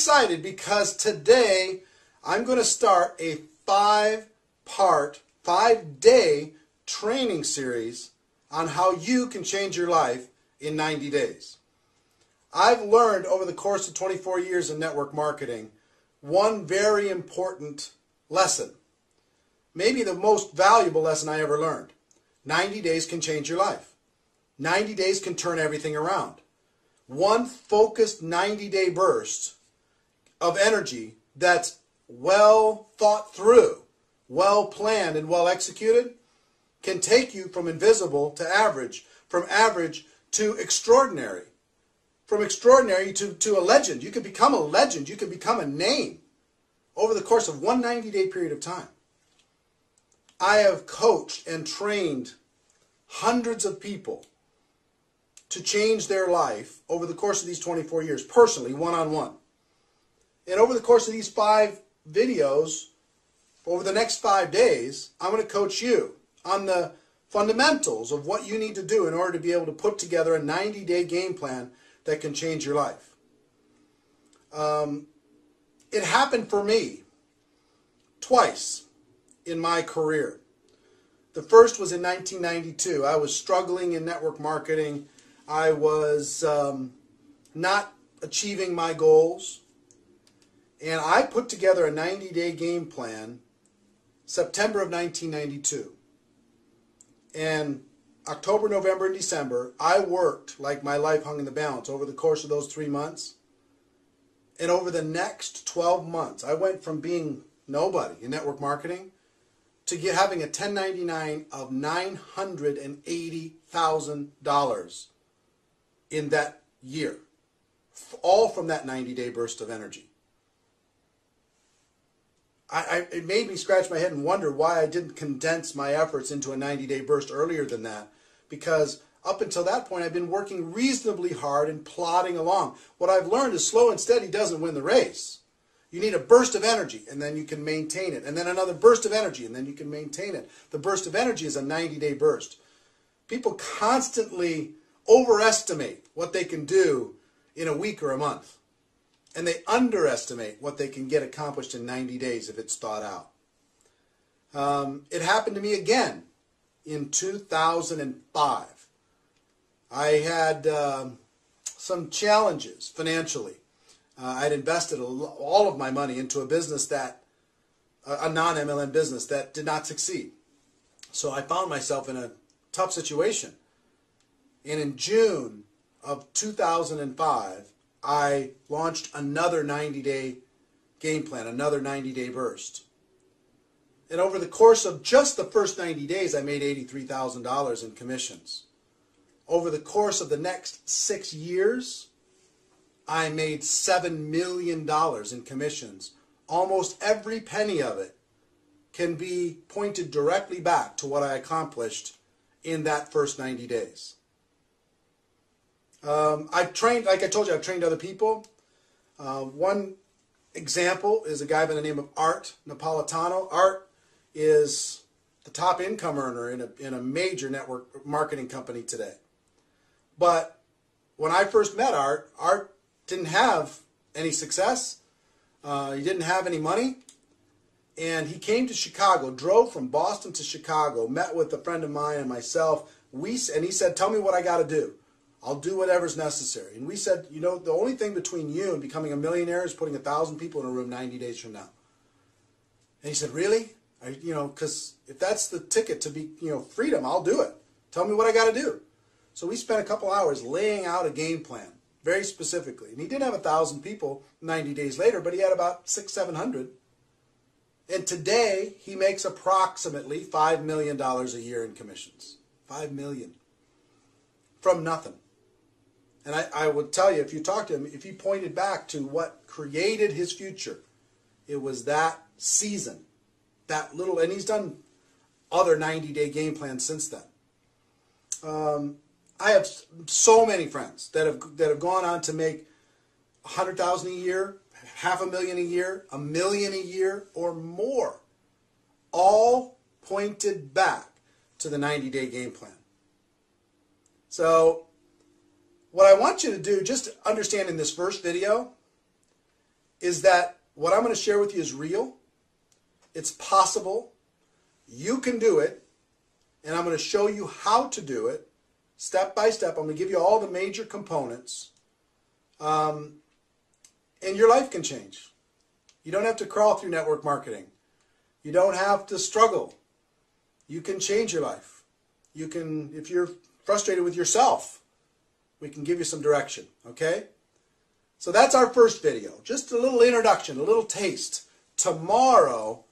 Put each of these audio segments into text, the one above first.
excited because today I'm going to start a 5-day training series on how you can change your life in 90 days. I've learned over the course of 24 years in network marketing one very important lesson. Maybe the most valuable lesson I ever learned. 90 days can change your life. 90 days can turn everything around. One focused 90-day burst of energy that's well thought through, well planned, and well executed can take you from invisible to average, from average to extraordinary, from extraordinary to a legend. You can become a legend. You can become a name over the course of one 90-day period of time. I have coached and trained hundreds of people to change their life over the course of these 24 years, personally, one-on-one. And over the course of these 5 videos, over the next 5 days, I'm going to coach you on the fundamentals of what you need to do in order to be able to put together a 90-day game plan that can change your life. It happened for me twice in my career. The first was in 1992. I was struggling in network marketing. I was not achieving my goals. And I put together a 90-day game plan September of 1992. And October, November, and December, I worked like my life hung in the balance over the course of those 3 months. And over the next 12 months, I went from being nobody in network marketing to having a 1099 of $980,000 in that year, all from that 90-day burst of energy. It made me scratch my head and wonder why I didn't condense my efforts into a 90-day burst earlier than that, because up until that point I've been working reasonably hard and plodding along. What I've learned is slow and steady doesn't win the race. You need a burst of energy, and then you can maintain it. And then another burst of energy, and then you can maintain it. The burst of energy is a 90-day burst. People constantly overestimate what they can do in a week or a month. And they underestimate what they can get accomplished in 90 days if it's thought out. It happened to me again in 2005. I had some challenges financially. I'd invested all of my money into a business that, a non-MLM business that did not succeed. So I found myself in a tough situation. And in June of 2005, I launched another 90-day game plan, another 90-day burst. And over the course of just the first 90 days, I made $83,000 in commissions. Over the course of the next 6 years, I made $7 million in commissions. Almost every penny of it can be pointed directly back to what I accomplished in that first 90 days. I've trained, like I told you, I've trained other people. One example is a guy by the name of Art Napolitano. Art is the top income earner in a major network marketing company today. But when I first met Art, Art didn't have any success. He didn't have any money. And he came to Chicago, drove from Boston to Chicago, met with a friend of mine and myself. And he said, tell me what I got to do. I'll do whatever's necessary. And we said, you know, the only thing between you and becoming a millionaire is putting 1,000 people in a room 90 days from now. And he said, really? You know, because if that's the ticket to be, you know, freedom, I'll do it. Tell me what I got to do. So we spent a couple hours laying out a game plan, very specifically. And he didn't have 1,000 people 90 days later, but he had about 600-700. And today, he makes approximately $5 million a year in commissions. $5 million. From nothing. And I would tell you, if you talk to him, if he pointed back to what created his future, it was that season, that little, and he's done other 90-day game plans since then. I have so many friends that have gone on to make $100,000 a year, $500,000 a year, $1 million a year, or more, all pointed back to the 90-day game plan. So what I want you to do, just understand in this first video, is that what I'm going to share with you is real. It's possible. You can do it. And I'm going to show you how to do it step by step. I'm going to give you all the major components. And your life can change. You don't have to crawl through network marketing. You don't have to struggle. You can change your life. You can, if you're frustrated with yourself, we can give you some direction, okay? So that's our first video. Just a little introduction, a little taste. Tomorrow,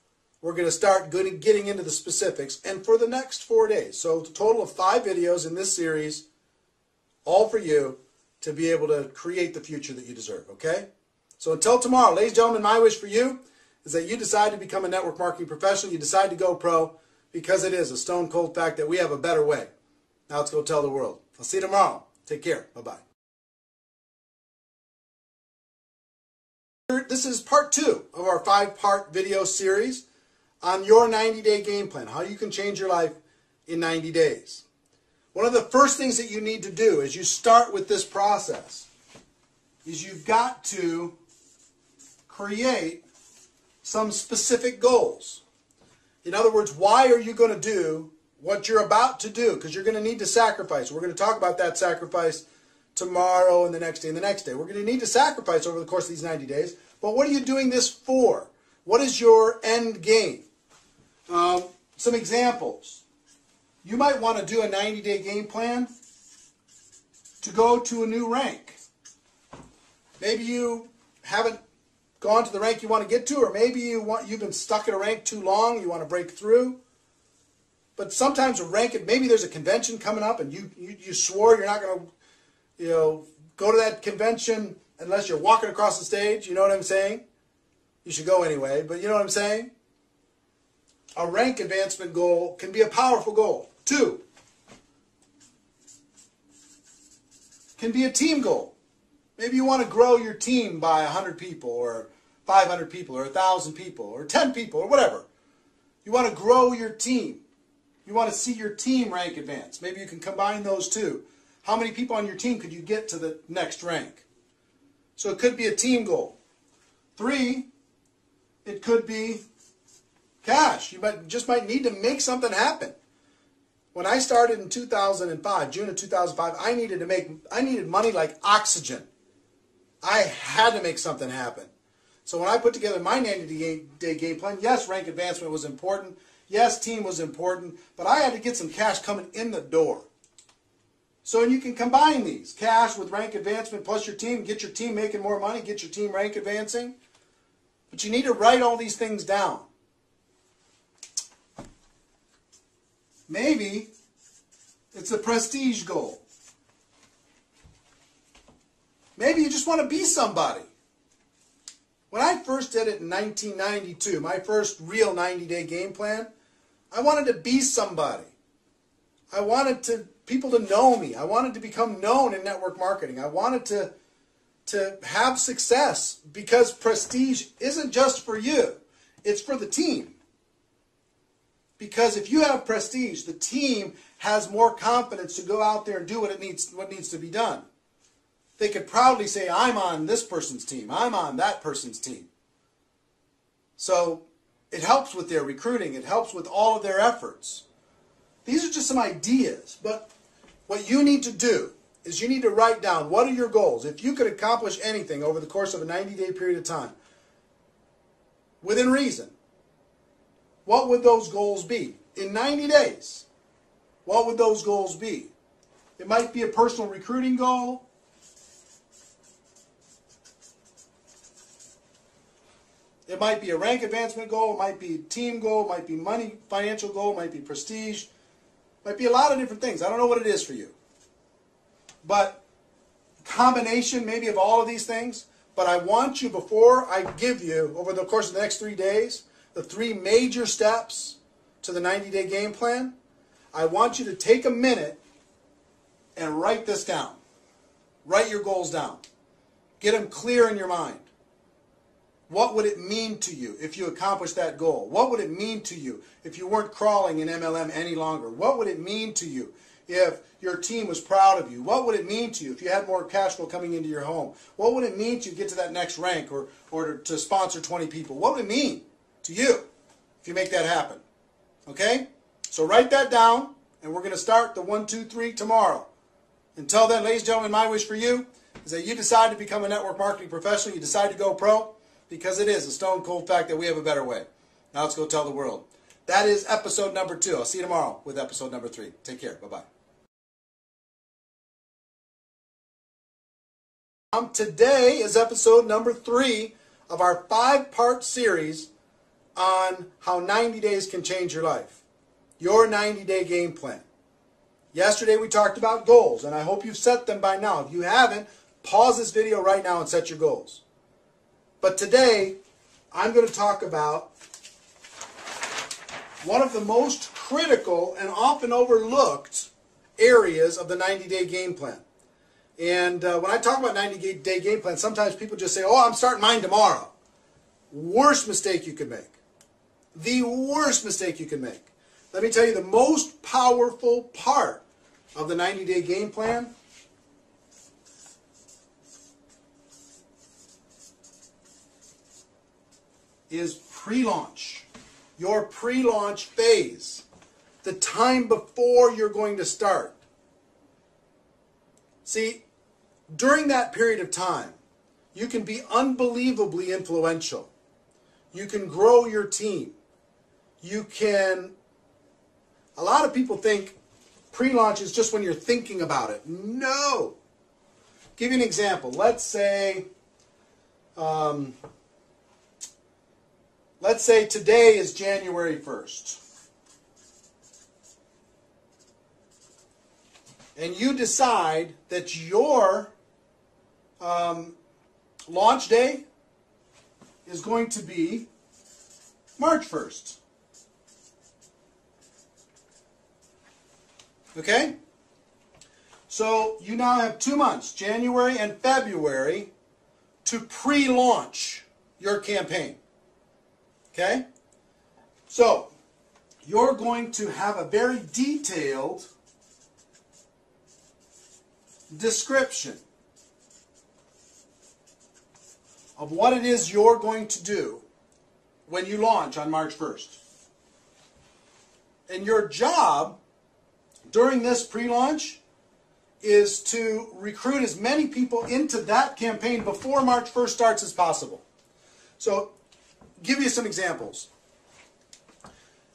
we're going to start getting into the specifics, and for the next 4 days. So a total of 5 videos in this series, all for you to be able to create the future that you deserve, okay? So until tomorrow, ladies and gentlemen, my wish for you is that you decide to become a network marketing professional. You decide to go pro, because it is a stone cold fact that we have a better way. Now let's go tell the world. I'll see you tomorrow. Take care. Bye-bye. This is part 2 of our 5-part video series on your 90-day game plan, how you can change your life in 90 days. One of the first things that you need to do as you start with this process is you've got to create some specific goals. In other words, why are you going to do what you're about to do? Because you're going to need to sacrifice. We're going to talk about that sacrifice tomorrow and the next day and the next day. We're going to need to sacrifice over the course of these 90 days. But what are you doing this for? What is your end game? Some examples. You might want to do a 90-day game plan to go to a new rank. Maybe you haven't gone to the rank you want to get to, or maybe you've been stuck at a rank too long, you want to break through. But sometimes a rank, maybe there's a convention coming up and you swore you're not going to go to that convention unless you're walking across the stage. You know what I'm saying? You should go anyway, but you know what I'm saying? A rank advancement goal can be a powerful goal. 2, can be a team goal. Maybe you want to grow your team by 100 people or 500 people or 1,000 people or 10 people or whatever. You want to grow your team. You want to see your team rank advance. Maybe you can combine those two. How many people on your team could you get to the next rank? So it could be a team goal. 3, it could be cash. You just might need to make something happen. When I started in 2005, June of 2005, I needed money like oxygen. I had to make something happen. So when I put together my 90-day game plan, yes, rank advancement was important. Yes, team was important. But I had to get some cash coming in the door. So you can combine these. Cash with rank advancement plus your team. Get your team making more money. Get your team rank advancing. But you need to write all these things down. Maybe it's a prestige goal. Maybe you just want to be somebody. When I first did it in 1992, my first real 90-day game plan, I wanted to be somebody. I wanted people to know me. I wanted to become known in network marketing. I wanted to have success, because prestige isn't just for you. It's for the team. Because if you have prestige, the team has more confidence to go out there and do what needs to be done. They could proudly say, I'm on this person's team. I'm on that person's team. So it helps with their recruiting. It helps with all of their efforts. These are just some ideas. But what you need to do is you need to write down, what are your goals? If you could accomplish anything over the course of a 90-day period of time, within reason, what would those goals be? In 90 days, what would those goals be? It might be a personal recruiting goal. It might be a rank advancement goal. It might be a team goal. It might be money, financial goal. It might be prestige. It might be a lot of different things. I don't know what it is for you. But combination maybe of all of these things. But I want you, before I give you, over the course of the next 3 days, the 3 major steps to the 90-day game plan, I want you to take a minute and write this down. Write your goals down. Get them clear in your mind. What would it mean to you if you accomplished that goal? What would it mean to you if you weren't crawling in MLM any longer? What would it mean to you if your team was proud of you? What would it mean to you if you had more cash flow coming into your home? What would it mean to you get to that next rank or to sponsor 20 people? What would it mean to you if you make that happen? Okay? So write that down, and we're going to start the 1, 2, 3 tomorrow. Until then, ladies and gentlemen, my wish for you is that you decide to become a network marketing professional. You decide to go pro, because it is a stone cold fact that we have a better way. Now let's go tell the world. That is episode number 2. I'll see you tomorrow with episode number 3. Take care. Bye-bye. Today is episode number 3 of our 5-part series on how 90 days can change your life. Your 90-day game plan. Yesterday we talked about goals, and I hope you've set them by now. If you haven't, pause this video right now and set your goals. But today, I'm going to talk about one of the most critical and often overlooked areas of the 90-day game plan. And when I talk about 90-day game plan, sometimes people just say, oh, I'm starting mine tomorrow. Worst mistake you could make. The worst mistake you can make. Let me tell you the most powerful part of the 90-day game plan is pre-launch. Your pre-launch phase. The time before you're going to start. See, during that period of time, you can be unbelievably influential. You can grow your team. You can... A lot of people think pre-launch is just when you're thinking about it. No! Give you an example. Let's say today is January 1st. And you decide that your launch day is going to be March 1st. Okay? So you now have 2 months, January and February, to pre-launch your campaign. Okay? So you're going to have a very detailed description of what it is you're going to do when you launch on March 1st. And your job during this pre-launch is to recruit as many people into that campaign before March 1st starts as possible. So, give you some examples.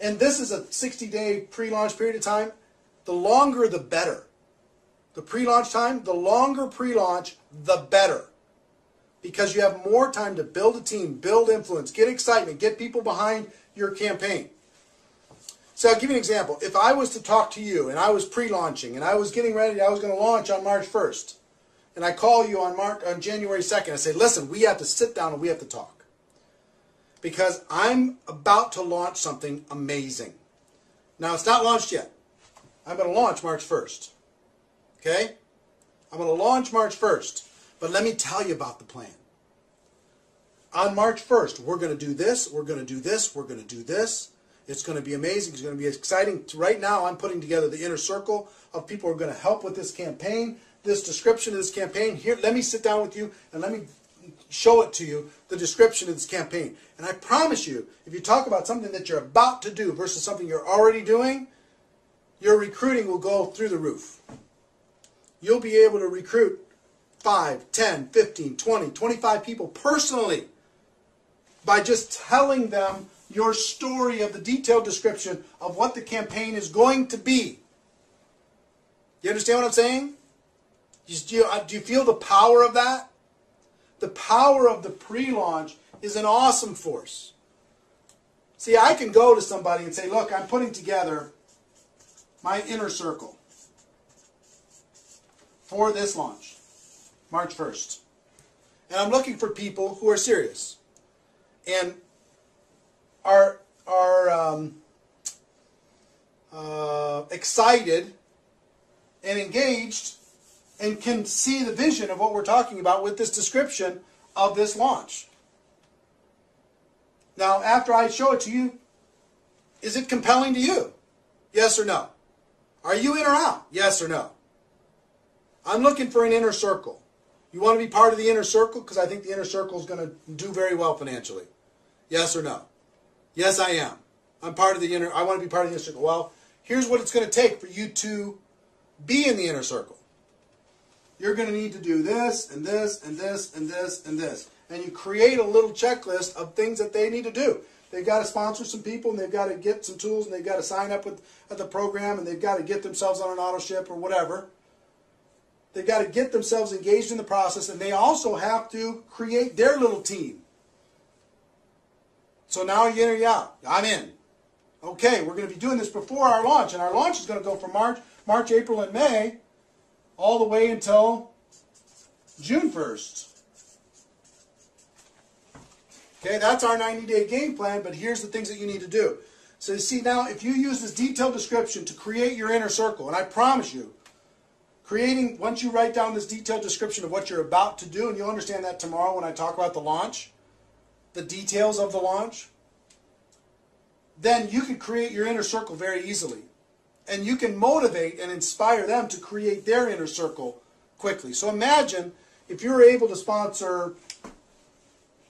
And this is a 60-day pre-launch period of time. The longer, the better. The pre-launch time, the longer pre-launch, the better. Because you have more time to build a team, build influence, get excitement, get people behind your campaign. So I'll give you an example. If I was to talk to you and I was pre-launching and I was getting ready, I was going to launch on March 1st, and I call you on January 2nd, I say, listen, we have to sit down and we have to talk. Because I'm about to launch something amazing. Now, it's not launched yet. I'm going to launch March 1st. Okay? I'm going to launch March 1st. But let me tell you about the plan. On March 1st, we're going to do this, we're going to do this, we're going to do this. It's going to be amazing. It's going to be exciting. Right now, I'm putting together the inner circle of people who are going to help with this campaign, this description of this campaign. Here, let me sit down with you and let me show it to you, the description of this campaign. And I promise you, if you talk about something that you're about to do versus something you're already doing, your recruiting will go through the roof. You'll be able to recruit 5, 10, 15, 20, 25 people personally by just telling them your story of the detailed description of what the campaign is going to be. You understand what I'm saying? Do you feel the power of that? The power of the pre-launch is an awesome force. See, I can go to somebody and say, look, I'm putting together my inner circle for this launch, March 1st. And I'm looking for people who are serious and are excited and engaged and can see the vision of what we're talking about with this description of this launch. Now, after I show it to you, is it compelling to you? Yes or no? Are you in or out? Yes or no? I'm looking for an inner circle. You want to be part of the inner circle? Because I think the inner circle is going to do very well financially. Yes or no? Yes, I am. I'm part of the inner. I want to be part of the inner circle. Well, here's what it's going to take for you to be in the inner circle. You're going to need to do this and this and this and this and this. And you create a little checklist of things that they need to do. They've got to sponsor some people, and they've got to get some tools, and they've got to sign up at the program, and they've got to get themselves on an auto ship or whatever. They've got to get themselves engaged in the process, and they also have to create their little team. So now are you in or you out? I'm in. Okay, we're going to be doing this before our launch, and our launch is going to go from March, April, and May, all the way until June 1st. Okay, that's our 90-day game plan, but here's the things that you need to do. So you see now, if you use this detailed description to create your inner circle, and I promise you, once you write down this detailed description of what you're about to do, and you'll understand that tomorrow when I talk about the launch, the details of the launch, then you can create your inner circle very easily. And you can motivate and inspire them to create their inner circle quickly. So imagine if you're able to sponsor,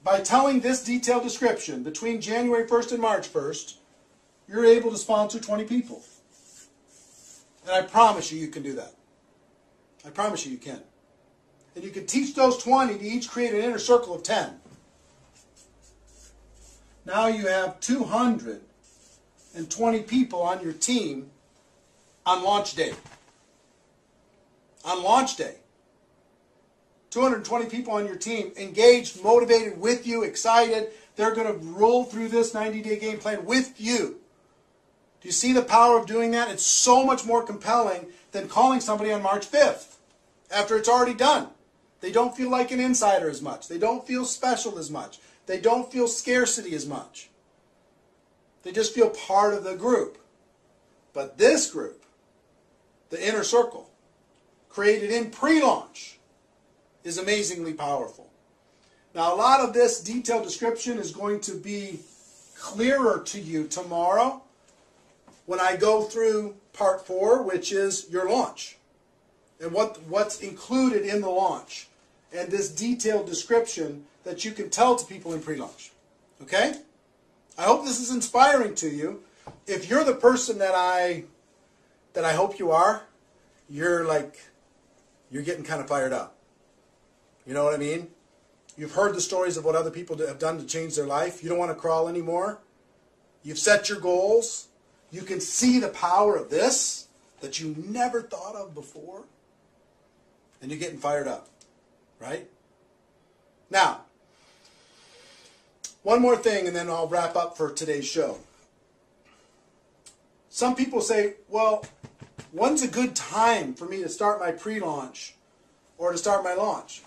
by telling this detailed description, between January 1st and March 1st, you're able to sponsor 20 people. And I promise you, you can do that. I promise you, you can. And you can teach those 20 to each create an inner circle of 10. Now you have 220 people on your team on launch day. On launch day. 220 people on your team engaged, motivated with you, excited. They're going to roll through this 90-day game plan with you. Do you see the power of doing that? It's so much more compelling than calling somebody on March 5th after it's already done. They don't feel like an insider as much. They don't feel special as much. They don't feel scarcity as much. They just feel part of the group. But this group, the inner circle, created in pre-launch, is amazingly powerful. Now, a lot of this detailed description is going to be clearer to you tomorrow when I go through part 4, which is your launch, and what's included in the launch, and this detailed description that you can tell to people in pre-launch. Okay? I hope this is inspiring to you. If you're the person that I hope you are, you're getting kind of fired up. You know what I mean? You've heard the stories of what other people have done to change their life. You don't want to crawl anymore. You've set your goals. You can see the power of this that you never thought of before. And you're getting fired up. Right? Now, one more thing and then I'll wrap up for today's show. Some people say, well, when's a good time for me to start my pre-launch or to start my launch?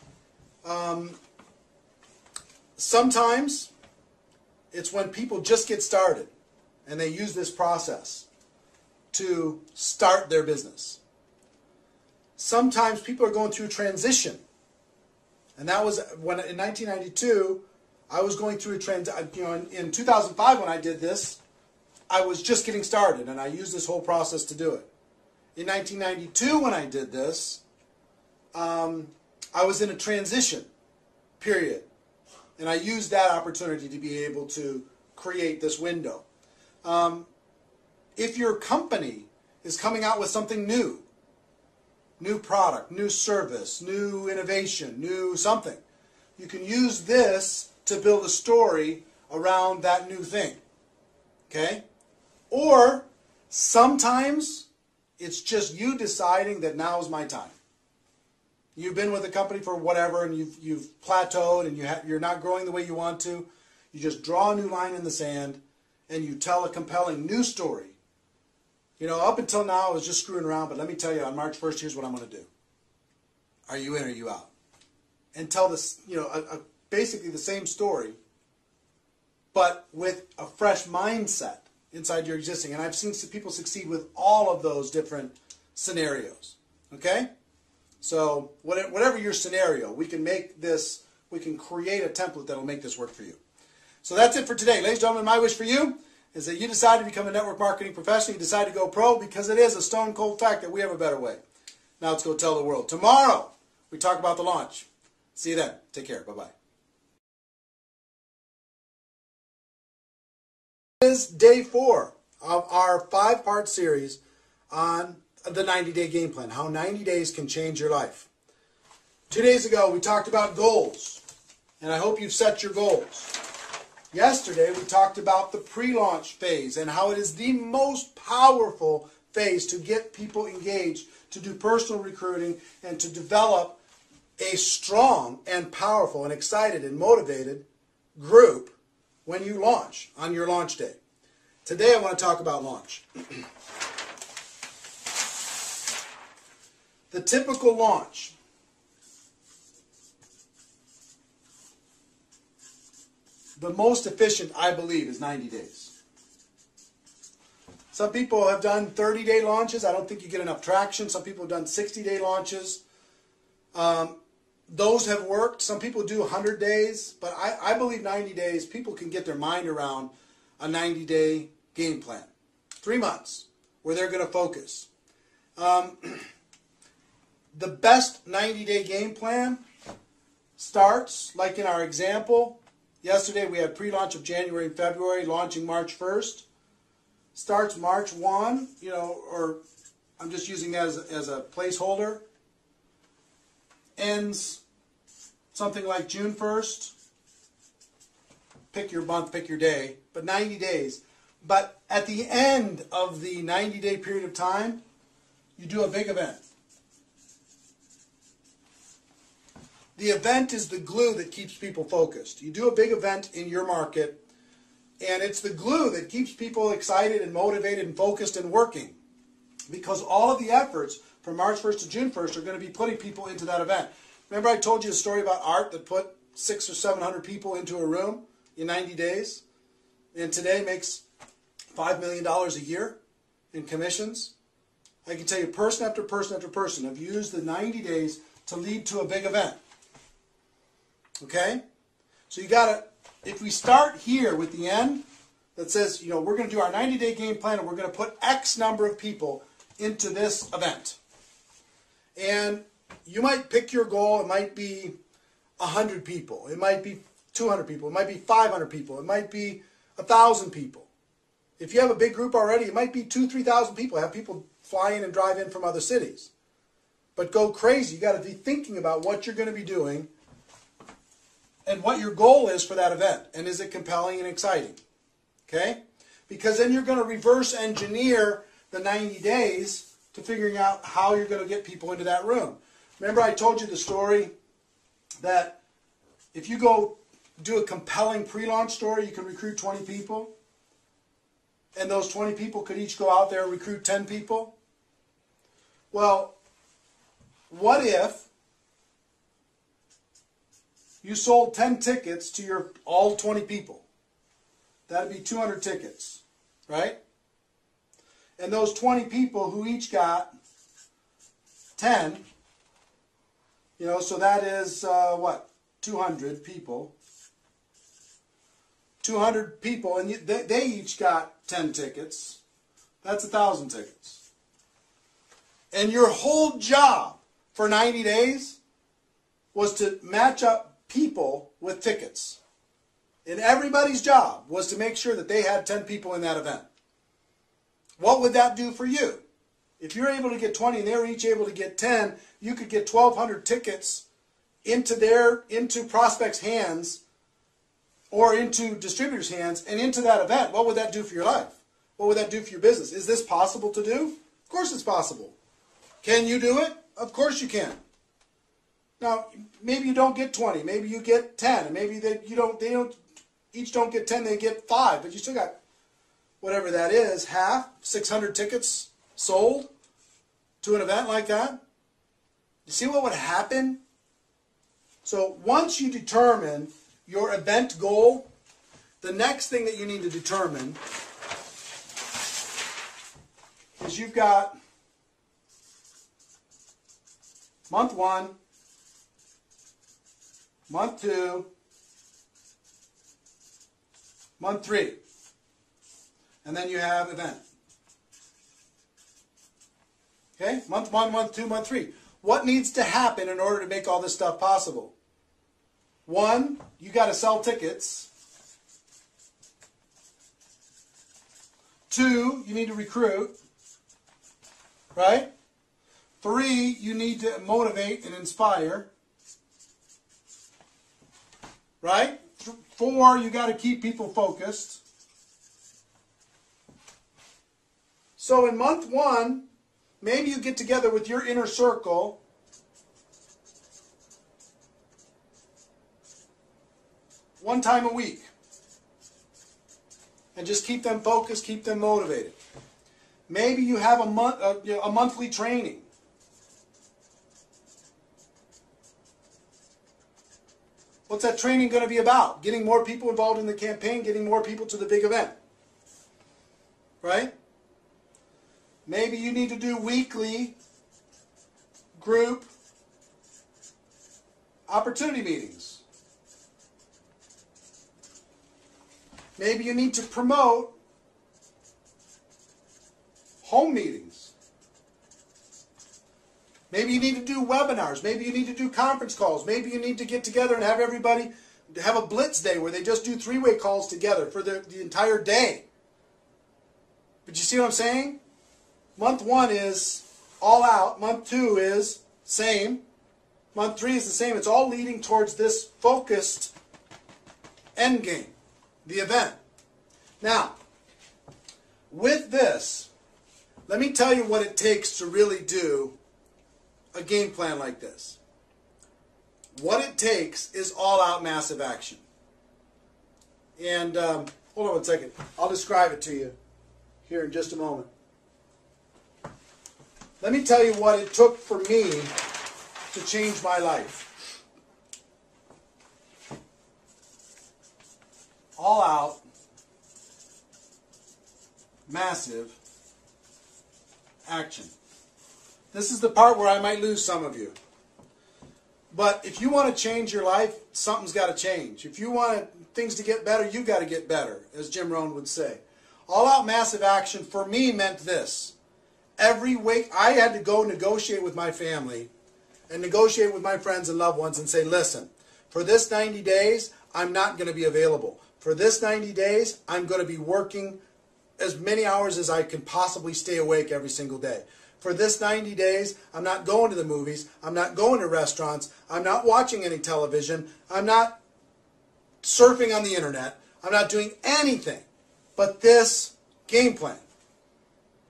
Sometimes it's when people just get started and they use this process to start their business. Sometimes people are going through transition. And that was when in 1992, I was going through a transition. You know, in 2005 when I did this, I was just getting started and I used this whole process to do it. In 1992 when I did this, I was in a transition period. And I used that opportunity to be able to create this window. If your company is coming out with something new product, new service, new innovation, new something, you can use this to build a story around that new thing. Okay? Or sometimes it's just you deciding that now is my time. You've been with the company for whatever, and you've plateaued, and you're not growing the way you want to. You just draw a new line in the sand, and you tell a compelling new story. You know, up until now, I was just screwing around, but let me tell you, on March 1st, here's what I'm going to do. Are you in or are you out? And tell this, you know, basically the same story, but with a fresh mindset inside your existing. And I've seen people succeed with all of those different scenarios. Okay? So whatever your scenario, we can make this, we can create a template that will make this work for you. So that's it for today. Ladies and gentlemen, my wish for you is that you decide to become a network marketing professional, you decide to go pro, because it is a stone cold fact that we have a better way. Now let's go tell the world. Tomorrow, we talk about the launch. See you then. Take care. Bye-bye. This is day 4 of our 5-part series on the 90-day game plan, how 90 days can change your life. 2 days ago, we talked about goals, and I hope you've set your goals. Yesterday, we talked about the pre-launch phase and how it is the most powerful phase to get people engaged, to do personal recruiting, and to develop a strong and powerful and excited and motivated group when you launch on your launch day. Today, I want to talk about launch. The typical launch. The most efficient, I believe, is 90 days. Some people have done 30-day launches. I don't think you get enough traction. Some people have done 60-day launches. Those have worked. Some people do 100 days. But I believe 90 days, people can get their mind around a 90-day game plan. 3 months where they're going to focus. The best 90-day game plan starts, like in our example, yesterday we had pre-launch of January and February, launching March 1st. Starts March 1, or I'm just using that as a placeholder. Ends something like June 1st. Pick your month, pick your day, but 90 days. But at the end of the 90-day period of time, you do a big event. The event is the glue that keeps people focused. You do a big event in your market, and it's the glue that keeps people excited and motivated and focused and working. Because all of the efforts from March 1st to June 1st are going to be putting people into that event. Remember I told you a story about Art that put 600 or 700 people into a room in 90 days? And today makes $5 million a year in commissions? I can tell you person after person after person have used the 90 days to lead to a big event. Okay? So you gotta, if we start here with the end that says, we're going to do our 90-day game plan and we're going to put X number of people into this event. And you might pick your goal. It might be 100 people. It might be 200 people. It might be 500 people. It might be 1,000 people. If you have a big group already, it might be 2,000, 3,000 people. Have people fly in and drive in from other cities. But go crazy. You got to be thinking about what you're going to be doing and what your goal is for that event. And is it compelling and exciting? Okay? Because then you're going to reverse engineer the 90 days to figuring out how you're going to get people into that room. Remember I told you the story that if you go do a compelling pre-launch story, you can recruit 20 people. And those 20 people could each go out there and recruit 10 people. Well, what if you sold 10 tickets to your all 20 people? That'd be 200 tickets, right? And those 20 people who each got 10, so that is, 200 people. 200 people, and they each got 10 tickets. That's 1,000 tickets. And your whole job for 90 days was to match up people with tickets. And everybody's job was to make sure that they had 10 people in that event. What would that do for you? If you're able to get 20 and they're each able to get 10, you could get 1,200 tickets into prospects' hands or into distributors' hands and into that event. What would that do for your life? What would that do for your business? Is this possible to do? Of course it's possible. Can you do it? Of course you can. Now, maybe you don't get 20. Maybe you get 10. And maybe they each don't get 10, they get 5. But you still got whatever that is, 600 tickets sold to an event like that. You see what would happen? So once you determine your event goal, the next thing that you need to determine is you've got month 1, month 2, month 3. And then you have event. Okay? Month 1, month 2, month 3. What needs to happen in order to make all this stuff possible? 1, you got to sell tickets. 2, you need to recruit. Right? 3, you need to motivate and inspire. Right? 4, you got to keep people focused. So in month 1, maybe you get together with your inner circle one time a week. And just keep them focused, keep them motivated. Maybe you have a monthly training. What's that training going to be about? Getting more people involved in the campaign, getting more people to the big event. Right? Maybe you need to do weekly group opportunity meetings. Maybe you need to promote home meetings. Maybe you need to do webinars. Maybe you need to do conference calls. Maybe you need to get together and have everybody have a blitz day where they just do three-way calls together for the entire day. But you see what I'm saying? Month 1 is all out. Month 2 is same. Month 3 is the same. It's all leading towards this focused end game, the event. Now, with this, let me tell you what it takes to really do a game plan like this. What it takes is all-out massive action. And hold on one second. I'll describe it to you here in just a moment. Let me tell you what it took for me to change my life. All out, massive action. This is the part where I might lose some of you. But if you want to change your life, something's got to change. If you want things to get better, you've got to get better, as Jim Rohn would say. All out massive action for me meant this. Every week I had to go negotiate with my family and negotiate with my friends and loved ones and say, listen, for this 90 days, I'm not going to be available. For this 90 days, I'm going to be working as many hours as I can possibly stay awake every single day. For this 90 days, I'm not going to the movies. I'm not going to restaurants. I'm not watching any television. I'm not surfing on the internet. I'm not doing anything but this game plan.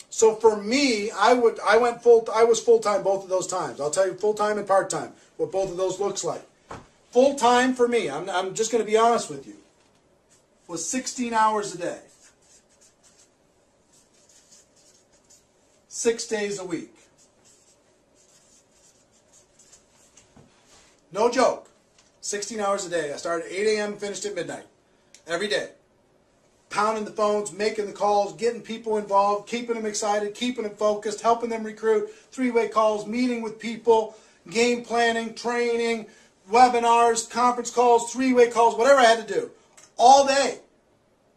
So for me, I was full-time both of those times. I'll tell you full-time and part-time, what both of those looks like. Full-time for me, I'm just going to be honest with you, was 16 hours a day. 6 days a week. No joke. 16 hours a day. I started at 8 a.m. and finished at midnight. Every day. Pounding the phones, making the calls, getting people involved, keeping them excited, keeping them focused, helping them recruit, three-way calls, meeting with people, game planning, training, webinars, conference calls, three-way calls, whatever I had to do. All day.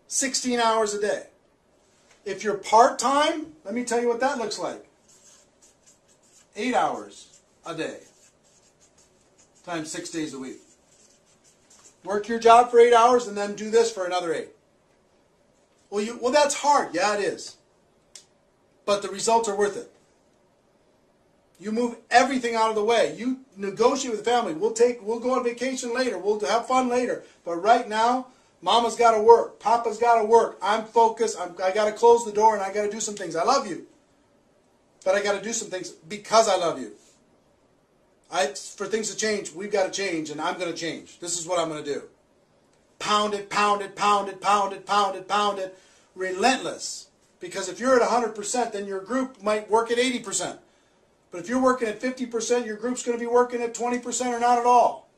16 hours a day. If you're part-time, let me tell you what that looks like. 8 hours a day times 6 days a week. Work your job for 8 hours and then do this for another 8. Well, that's hard. Yeah, it is. But the results are worth it. You move everything out of the way. You negotiate with the family. We'll go on vacation later. We'll have fun later. But right now, Mama's got to work. Papa's got to work. I'm focused. I got to close the door and I got to do some things. I love you. But I got to do some things because I love you. For things to change, we've got to change and I'm going to change. This is what I'm going to do. Pound it, pound it, pound it, pound it, pound it, pound it. Relentless. Because if you're at 100%, then your group might work at 80%. But if you're working at 50%, your group's going to be working at 20% or not at all.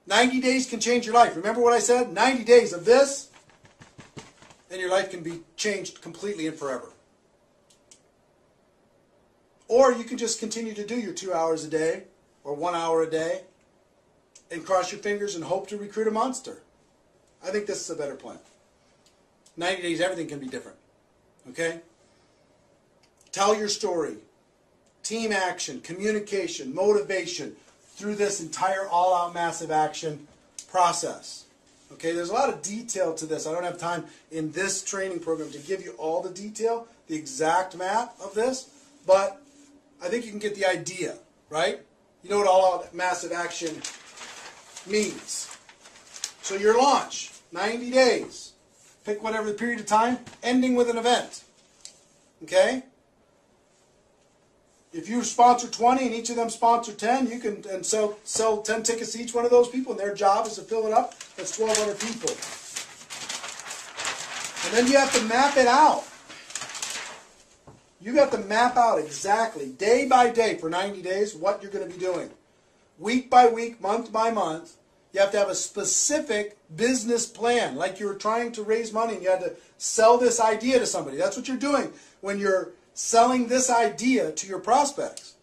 90 days can change your life. Remember what I said? 90 days of this, and your life can be changed completely and forever. Or you can just continue to do your 2 hours a day or 1 hour a day and cross your fingers and hope to recruit a monster. I think this is a better plan. 90 days, everything can be different. Okay? Tell your story. Team action, communication, motivation through this entire all-out massive action process. Okay, there's a lot of detail to this. I don't have time in this training program to give you all the detail, the exact map of this, but I think you can get the idea, right? You know what all-out massive action means. So your launch, 90 days. Pick whatever the period of time, ending with an event. Okay? If you sponsor 20 and each of them sponsor 10, you can sell 10 tickets to each one of those people, and their job is to fill it up. That's 1,200 people. And then you have to map it out. You got to map out exactly, day by day for 90 days, what you're going to be doing. Week by week, month by month. You have to have a specific business plan, like you were trying to raise money and you had to sell this idea to somebody. That's what you're doing when you're selling this idea to your prospects.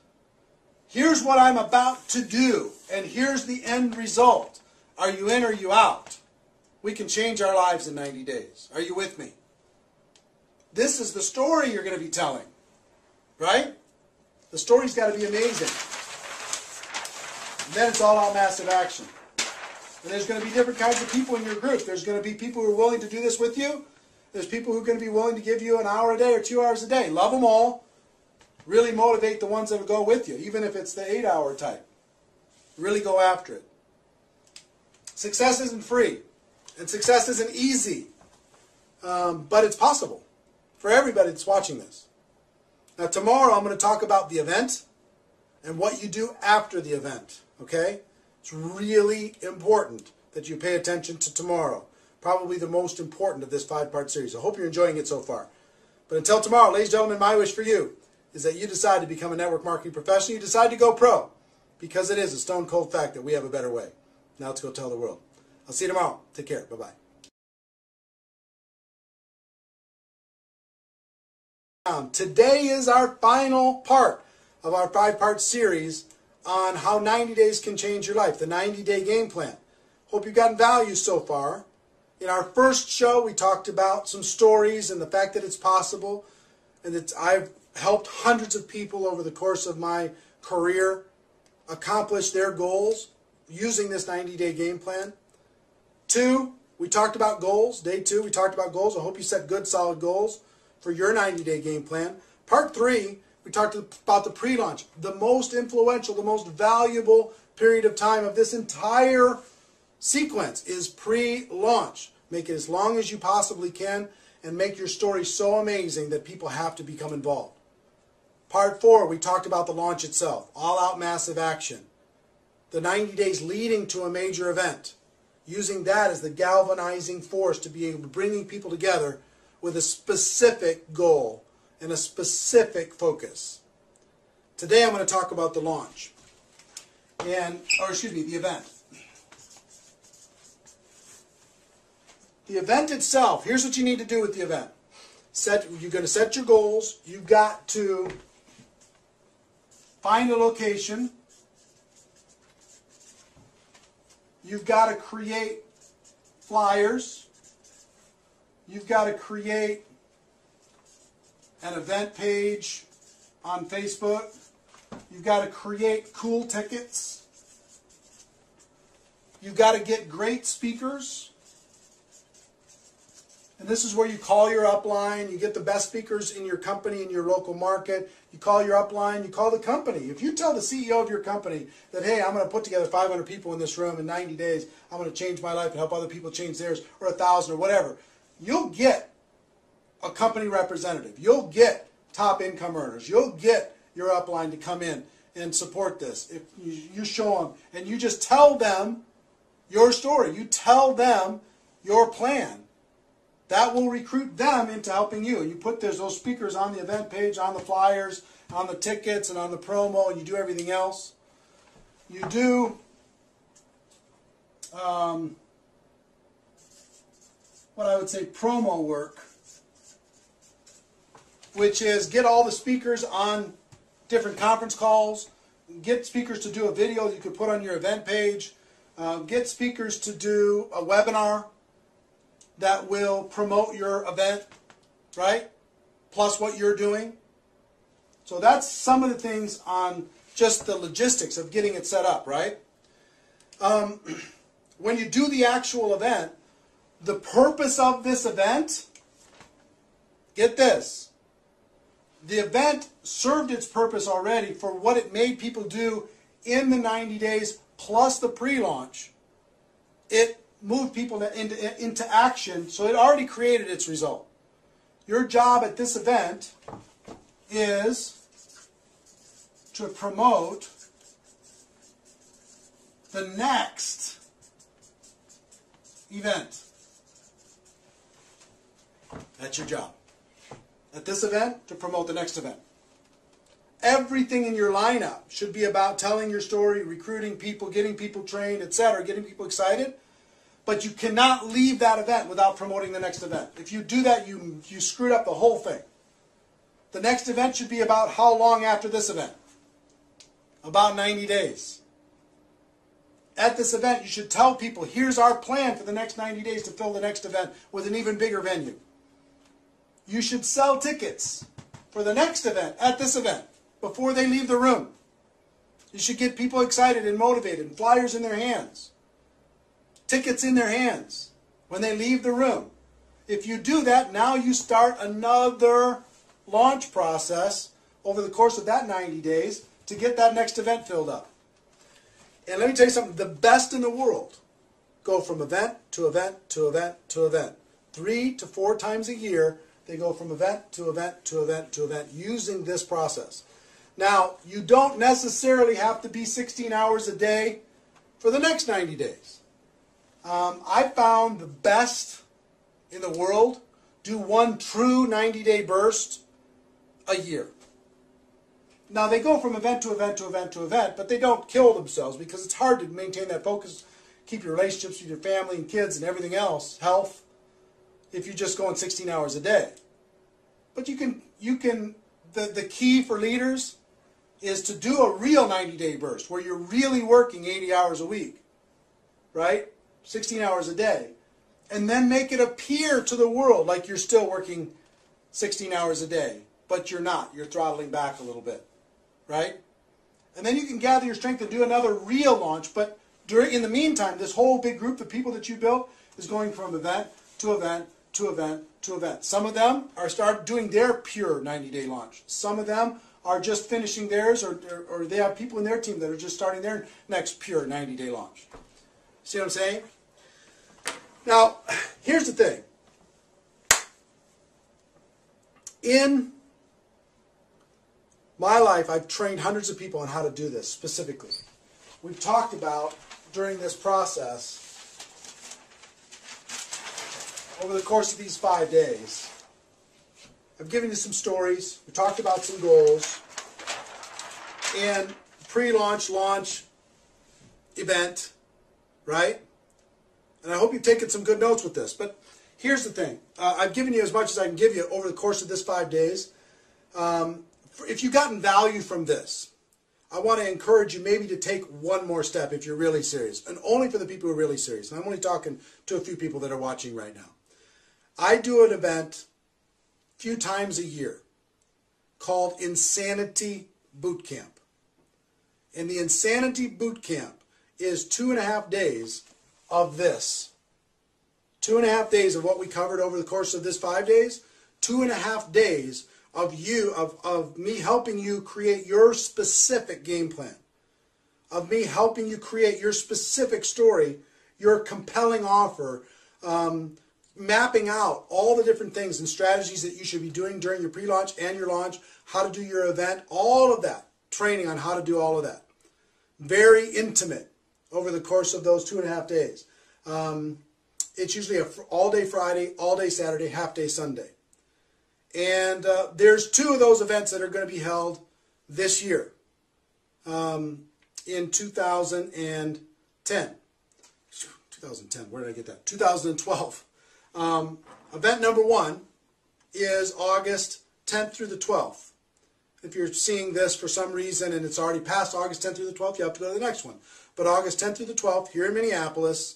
Here's what I'm about to do, and here's the end result. Are you in or are you out? We can change our lives in 90 days. Are you with me? This is the story you're going to be telling, right? The story's got to be amazing. And then it's all out massive action. And there's going to be different kinds of people in your group. There's going to be people who are willing to do this with you. There's people who are going to be willing to give you an hour a day or 2 hours a day. Love them all. Really motivate the ones that will go with you, even if it's the 8-hour type. Really go after it. Success isn't free. And success isn't easy. But it's possible for everybody that's watching this. Now tomorrow I'm going to talk about the event and what you do after the event. Okay? It's really important that you pay attention to tomorrow. Probably the most important of this 5-part series. I hope you're enjoying it so far. But until tomorrow, ladies and gentlemen, my wish for you is that you decide to become a network marketing professional. You decide to go pro. Because it is a stone cold fact that we have a better way. Now let's go tell the world. I'll see you tomorrow. Take care. Bye-bye. Today is our final part of our 5-part series on how 90 days can change your life, the 90-day game plan. Hope you've gotten value so far. In our first show, we talked about some stories and the fact that it's possible, and that I've helped hundreds of people over the course of my career accomplish their goals using this 90-day game plan. 2, we talked about goals. Day 2, we talked about goals. I hope you set good, solid goals for your 90-day game plan. Part 3, we talked about the pre-launch, the most influential, the most valuable period of time of this entire sequence is pre-launch. Make it as long as you possibly can and make your story so amazing that people have to become involved. Part 4, we talked about the launch itself, all-out massive action. The 90 days leading to a major event. Using that as the galvanizing force to be able to bring people together with a specific goal and a specific focus. Today I'm going to talk about the launch. The event. The event itself, here's what you need to do with the event. You're going to set your goals. You've got to find a location. You've got to create flyers. You've got to create an event page on Facebook. You've got to create cool tickets. You've got to get great speakers. And this is where you call your upline. You get the best speakers in your company, in your local market. You call your upline. You call the company. If you tell the CEO of your company that, hey, I'm going to put together 500 people in this room in 90 days. I'm going to change my life and help other people change theirs, or 1,000 or whatever. You'll get a company representative. You'll get top income earners. You'll get your upline to come in and support this. If you show them and you just tell them your story. You tell them your plan. That will recruit them into helping you. And you put those speakers on the event page, on the flyers, on the tickets, and on the promo, and you do everything else. You do what I would say promo work, which is get all the speakers on different conference calls, get speakers to do a video you could put on your event page, get speakers to do a webinar, that will promote your event, right? Plus what you're doing. So that's some of the things on just the logistics of getting it set up, right? When you do the actual event, the purpose of this event, get this, the event served its purpose already for what it made people do in the 90 days plus the pre-launch. It moved people into action, so it already created its result. Your job at this event is to promote the next event. That's your job. At this event, to promote the next event. Everything in your lineup should be about telling your story, recruiting people, getting people trained, etc., getting people excited. But you cannot leave that event without promoting the next event. If you do that, you screwed up the whole thing. The next event should be about how long after this event? About 90 days. At this event, you should tell people, here's our plan for the next 90 days to fill the next event with an even bigger venue. You should sell tickets for the next event at this event before they leave the room. You should get people excited and motivated, and flyers in their hands, tickets in their hands when they leave the room. If you do that, now you start another launch process over the course of that 90 days to get that next event filled up. And let me tell you something, the best in the world go from event to event to event to event. 3 to 4 times a year, they go from event to event to event to event using this process. Now, you don't necessarily have to be 16 hours a day for the next 90 days. I found the best in the world do one true 90-day burst a year. Now, they go from event to event to event to event, but they don't kill themselves because it's hard to maintain that focus, keep your relationships with your family and kids and everything else, health, if you're just going 16 hours a day. But you can the key for leaders is to do a real 90-day burst where you're really working 80 hours a week, right? 16 hours a day. And then make it appear to the world like you're still working 16 hours a day, but you're not. You're throttling back a little bit, right? And then you can gather your strength and do another real launch, but in the meantime, this whole big group of people that you built is going from event to event to event to event. Some of them are start doing their pure 90-day launch. Some of them are just finishing theirs, or they have people in their team that are just starting their next pure 90-day launch. See what I'm saying? Now, here's the thing. In my life, I've trained hundreds of people on how to do this specifically. We've talked about, during this process, over the course of these 5 days, I've given you some stories, we talked about some goals, and pre-launch, launch, event, right? And I hope you've taken some good notes with this. But here's the thing. I've given you as much as I can give you over the course of this 5 days. If you've gotten value from this, I want to encourage you maybe to take one more step if you're really serious. And only for the people who are really serious. And I'm only talking to a few people that are watching right now. I do an event a few times a year called Insanity Boot Camp. And the Insanity Boot Camp is 2.5 days of this. 2.5 days of what we covered over the course of this 5 days. 2.5 days of me helping you create your specific game plan. Of me helping you create your specific story, your compelling offer, mapping out all the different things and strategies that you should be doing during your pre-launch and your launch, how to do your event, all of that. Training on how to do all of that. Very intimate over the course of those 2.5 days. It's usually an all-day Friday, all-day Saturday, half-day Sunday. And there's 2 of those events that are going to be held this year in 2010. 2010, where did I get that? 2012. Event number 1 is August 10th through the 12th. If you're seeing this for some reason and it's already past August 10th through the 12th, you have to go to the next one. But August 10th through the 12th here in Minneapolis,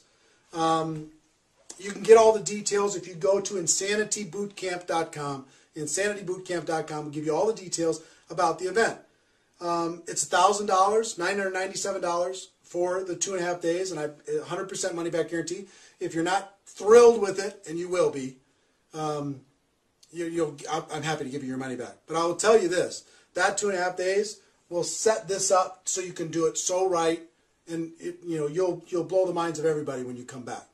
You can get all the details if you go to insanitybootcamp.com. Insanitybootcamp.com will give you all the details about the event. It's $1,000, $997 for the 2.5 days, and 100% money back guarantee. If you're not thrilled with it, and you will be, I'm happy to give you your money back. But I will tell you this: that 2.5 days will set this up so you can do it so right, and you'll blow the minds of everybody when you come back.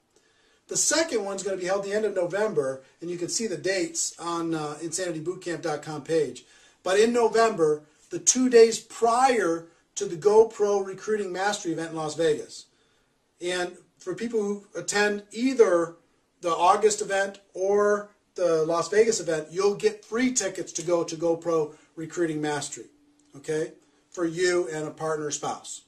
The second one's going to be held the end of November, and you can see the dates on insanitybootcamp.com page. But in November, the 2 days prior to the GoPro Recruiting Mastery event in Las Vegas. And for people who attend either the August event or the Las Vegas event, you'll get free tickets to go to GoPro Recruiting Mastery, okay, for you and a partner or spouse.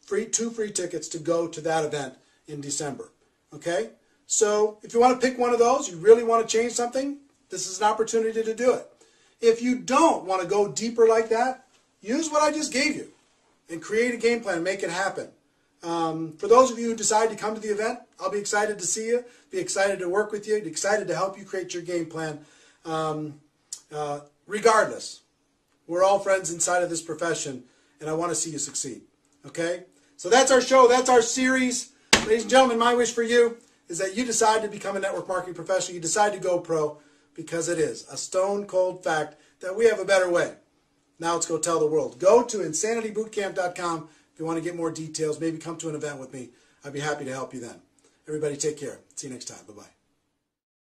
Two free tickets to go to that event in December, okay? So if you want to pick one of those, you really want to change something, this is an opportunity to do it. If you don't want to go deeper like that, use what I just gave you and create a game plan and make it happen. For those of you who decide to come to the event, I'll be excited to see you, be excited to work with you, be excited to help you create your game plan. Regardless, we're all friends inside of this profession, and I want to see you succeed. Okay? So that's our show. That's our series. Ladies and gentlemen, my wish for you is that you decide to become a network marketing professional. You decide to go pro, because it is a stone cold fact that we have a better way. Now let's go tell the world. Go to insanitybootcamp.com if you want to get more details. Maybe come to an event with me. I'd be happy to help you then. Everybody take care. See you next time. Bye-bye.